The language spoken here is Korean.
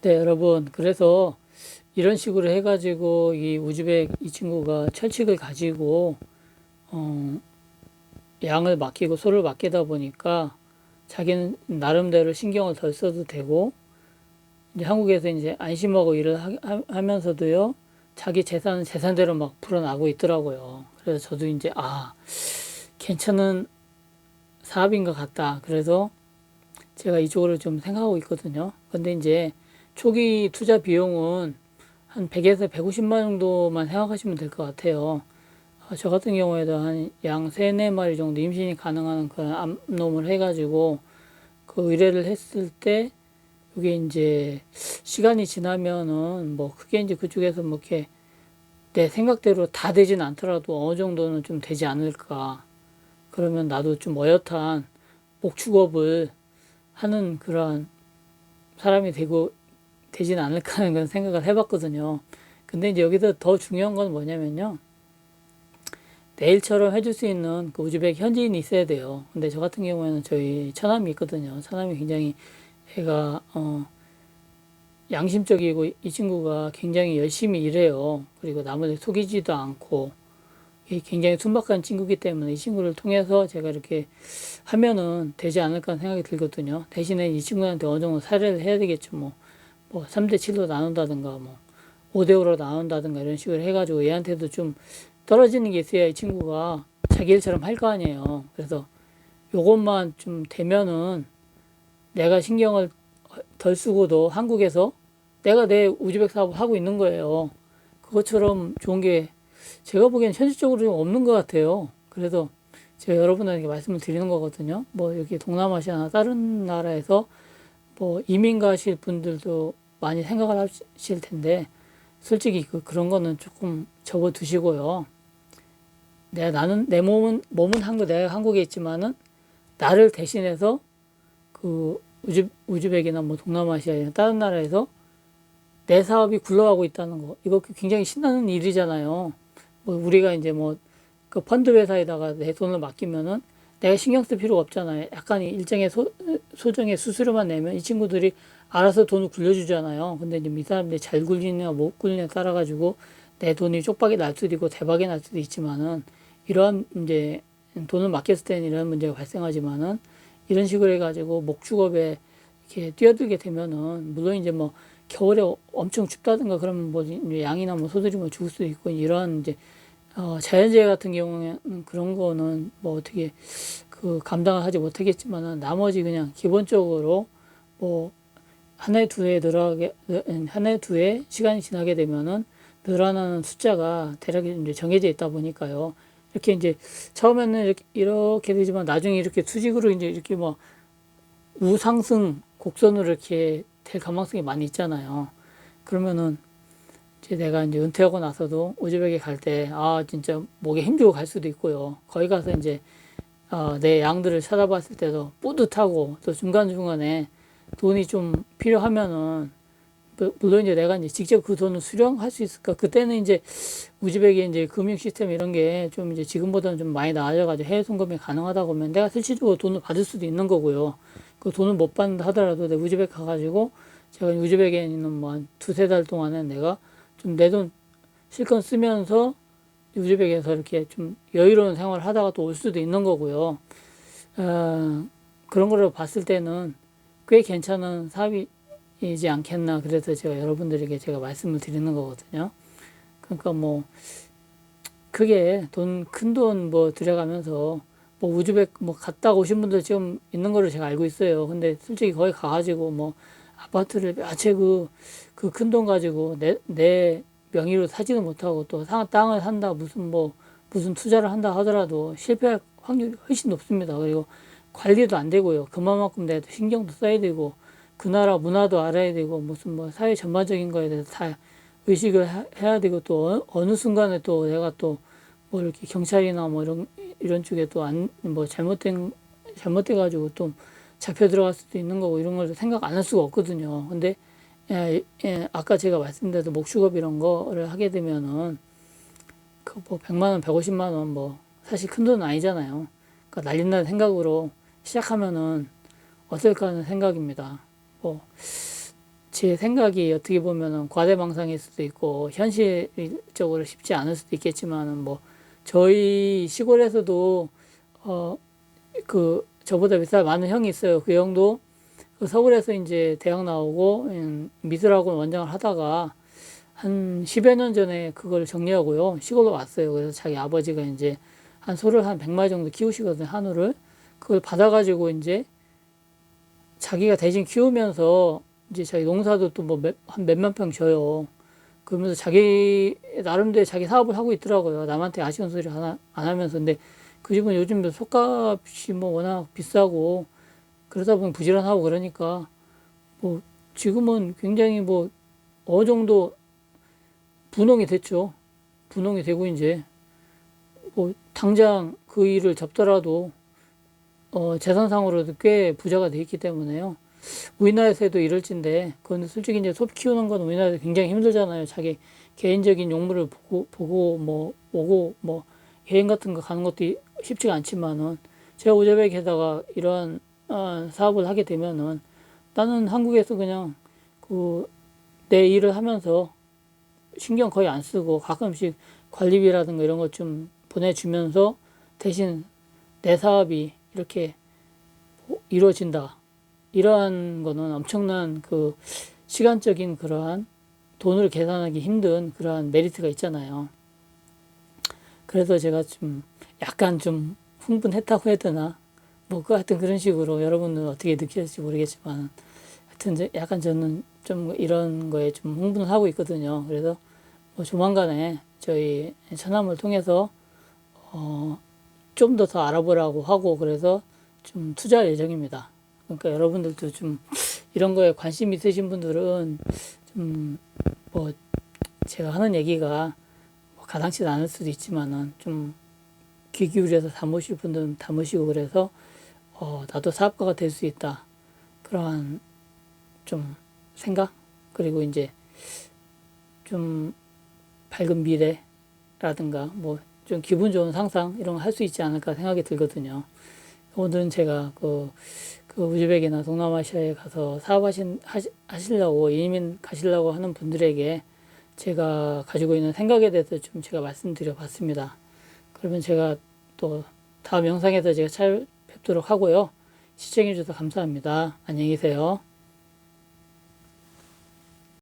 네, 여러분. 그래서 이런 식으로 해가지고 이 우즈벡 이 친구가 철칙을 가지고 어, 양을 맡기고 소를 맡기다 보니까 자기는 나름대로 신경을 덜 써도 되고 이제 한국에서 이제 안심하고 일을 하면서도요 자기 재산은 재산대로 막 불어나고 있더라고요. 그래서 저도 이제 괜찮은 사업인 것 같다. 그래서 제가 이쪽으로 좀 생각하고 있거든요. 근데 이제 초기 투자 비용은 한 100에서 150만 정도만 생각하시면 될 것 같아요. 저 같은 경우에도 한 양 3, 4마리 정도 임신이 가능한 그런 암놈을 해가지고 그 의뢰를 했을 때 이게 이제 시간이 지나면은 뭐 크게 이제 그쪽에서 뭐 이렇게 내 생각대로 다 되진 않더라도 어느 정도는 좀 되지 않을까. 그러면 나도 좀 어엿한 목축업을 하는 그런 사람이 되진 않을까 하는 그런 생각을 해봤거든요. 근데 이제 여기서 더 중요한 건 뭐냐면요. 내일처럼 해줄 수 있는 그 우즈벡 현지인이 있어야 돼요. 근데 저 같은 경우에는 저희 처남이 있거든요. 처남이 굉장히 애가 양심적이고 이 친구가 굉장히 열심히 일해요. 그리고 남을 속이지도 않고 굉장히 순박한 친구이기 때문에 이 친구를 통해서 제가 이렇게 하면은 되지 않을까 생각이 들거든요. 대신에 이 친구한테 어느 정도 사례를 해야 되겠죠. 뭐 3대 7로 나눈다든가 뭐 5대 5로 나눈다든가 이런 식으로 해가지고 얘한테도 좀 떨어지는 게 있어야 이 친구가 자기 일처럼 할 거 아니에요. 그래서 요것만 좀 되면은 내가 신경을 덜 쓰고도 한국에서 내가 내 우즈벡 사업을 하고 있는 거예요. 그것처럼 좋은 게 제가 보기엔 현실적으로 좀 없는 것 같아요. 그래서 제가 여러분에게 말씀을 드리는 거거든요. 뭐 여기 동남아시아나 다른 나라에서 뭐 이민 가실 분들도 많이 생각을 하실 텐데 솔직히 그런 거는 조금 접어두시고요. 나는 내 몸은 내가 한국에 있지만은 나를 대신해서 그 우즈벡이나 뭐 동남아시아나 다른 나라에서 내 사업이 굴러가고 있다는 거. 이거 굉장히 신나는 일이잖아요. 뭐 우리가 이제 뭐 그 펀드 회사에다가 내 돈을 맡기면은 내가 신경 쓸 필요가 없잖아요. 약간 일정의 소정의 수수료만 내면 이 친구들이 알아서 돈을 굴려주잖아요. 근데 이제 이 사람들이 잘 굴리냐 못 굴리냐 따라 가지고 내 돈이 쪽박이 날 수도 있고 대박이 날 수도 있지만은 이러한 이제 돈을 맡겼을 때는 이런 문제가 발생하지만은 이런 식으로 해가지고 목축업에 이렇게 뛰어들게 되면은 물론 이제 뭐 겨울에 엄청 춥다든가 그러면 뭐 양이나 뭐 소들이 뭐 죽을 수도 있고 이런 이제 자연재해 같은 경우에는 그런 거는 뭐 어떻게 그 감당을 하지 못하겠지만은 나머지 그냥 기본적으로 뭐 한 해 두 해 시간이 지나게 되면은 늘어나는 숫자가 대략 이제 정해져 있다 보니까요. 이렇게 이제 처음에는 이렇게 되지만 나중에 이렇게 수직으로 이제 이렇게 뭐 우상승 곡선으로 이렇게 될 가능성이 많이 있잖아요. 그러면은 이제 내가 이제 은퇴하고 나서도 우즈벡에 갈 때, 진짜 목에 힘주고 갈 수도 있고요. 거기 가서 이제, 내 양들을 찾아봤을 때도 뿌듯하고 또 중간중간에 돈이 좀 필요하면은, 물론 이제 내가 이제 직접 그 돈을 수령할 수 있을까? 그때는 이제 우즈벡의 이제 금융 시스템 이런 게 좀 이제 지금보다는 좀 많이 나아져가지고 해외 송금이 가능하다고 하면 내가 실질적으로 돈을 받을 수도 있는 거고요. 그 돈을 못 받는다 하더라도 내가 우즈벡 가가지고 제가 우즈벡에 있는 뭐 한 두세 달 동안은 내가 좀 내 돈 실컷 쓰면서 우즈벡에서 이렇게 좀 여유로운 생활을 하다가 또 올 수도 있는 거고요. 그런 거를 봤을 때는 꽤 괜찮은 사업이지 않겠나. 그래서 제가 여러분들에게 제가 말씀을 드리는 거거든요. 그러니까 뭐 크게 큰 돈 뭐 들여가면서 뭐 우즈벡 뭐 갔다 오신 분들 지금 있는 거를 제가 알고 있어요. 근데 솔직히 거기 가가지고 뭐 아파트를 몇 채 그 큰 돈 가지고 내 명의로 사지도 못하고 또 땅을 산다 무슨 투자를 한다 하더라도 실패할 확률이 훨씬 높습니다. 그리고 관리도 안 되고요. 그만큼 내가 신경도 써야 되고 그 나라 문화도 알아야 되고 무슨 뭐 사회 전반적인 거에 대해서 다 의식을 해야 되고 또 어느 순간에 또 내가 또 뭐 이렇게 경찰이나 뭐 이런 쪽에 또 뭐 잘못돼 가지고 또 잡혀 들어갈 수도 있는 거고 이런 걸 생각 안 할 수가 없거든요. 근데 아까 제가 말씀드린 목축업 이런 거를 하게 되면은 그 뭐 100만 원, 150만 원 뭐 사실 큰 돈은 아니잖아요. 그러니까 날린다는 생각으로 시작하면은 어떨까 하는 생각입니다. 뭐 제 생각이 어떻게 보면은 과대망상일 수도 있고 현실적으로 쉽지 않을 수도 있겠지만은 뭐 저희 시골에서도 저보다 몇 살 많은 형이 있어요. 그 형도 그 서울에서 이제 대학 나오고 미술학원 원장을 하다가 한 10여 년 전에 그걸 정리하고요. 시골로 왔어요. 그래서 자기 아버지가 이제 한 소를 한 100마리 정도 키우시거든요. 한우를. 그걸 받아가지고 이제 자기가 대신 키우면서 이제 자기 농사도 또 뭐 한 몇만 평 져요. 그러면서 자기 나름대로 자기 사업을 하고 있더라고요. 남한테 아쉬운 소리 하나 안 하면서. 근데 그 집은 요즘 속값이 뭐 워낙 비싸고 그러다 보면 부지런하고 그러니까 뭐 지금은 굉장히 뭐 어느 정도 분홍이 됐죠. 분홍이 되고 이제 뭐 당장 그 일을 접더라도 재산상으로도 꽤 부자가 돼 있기 때문에요. 우리나라에서도 이럴진데 그건 솔직히 이제 소비 키우는 건 우리나라에서 굉장히 힘들잖아요. 자기 개인적인 용물을 보고 뭐 오고 뭐 여행 같은 거 가는 것도 쉽지가 않지만은 제가 우즈벡에다가 이런 사업을 하게 되면은 나는 한국에서 그냥 그 내 일을 하면서 신경 거의 안 쓰고 가끔씩 관리비라든가 이런 것 좀 보내주면서 대신 내 사업이 이렇게 이루어진다. 이러한 거는 엄청난 그 시간적인 그러한 돈을 계산하기 힘든 그러한 메리트가 있잖아요. 그래서 제가 좀 약간 좀 흥분했다고 해야 되나? 뭐, 그 하여튼 그런 식으로 여러분은 어떻게 느끼실지 모르겠지만 하여튼 약간 저는 좀 이런 거에 좀 흥분을 하고 있거든요. 그래서 뭐 조만간에 저희 천암을 통해서 좀 더 알아보라고 하고 그래서 좀 투자할 예정입니다. 그러니까 여러분들도 좀 이런 거에 관심 있으신 분들은 좀 뭐 제가 하는 얘기가 뭐 가당치도 않을 수도 있지만은 좀 귀 기울여서 담으실 분들은 담으시고 그래서 나도 사업가가 될 수 있다. 그러한 좀 생각 그리고 이제 좀 밝은 미래라든가 뭐 좀 기분 좋은 상상 이런 거 할 수 있지 않을까 생각이 들거든요. 오늘은 제가 그 우즈벡이나 동남아시아에 가서 하시려고 이민 가시려고 하는 분들에게 제가 가지고 있는 생각에 대해서 좀 제가 말씀드려 봤습니다. 그러면 제가 또 다음 영상에서 제가 찾아뵙도록 하고요. 시청해 주셔서 감사합니다. 안녕히 계세요.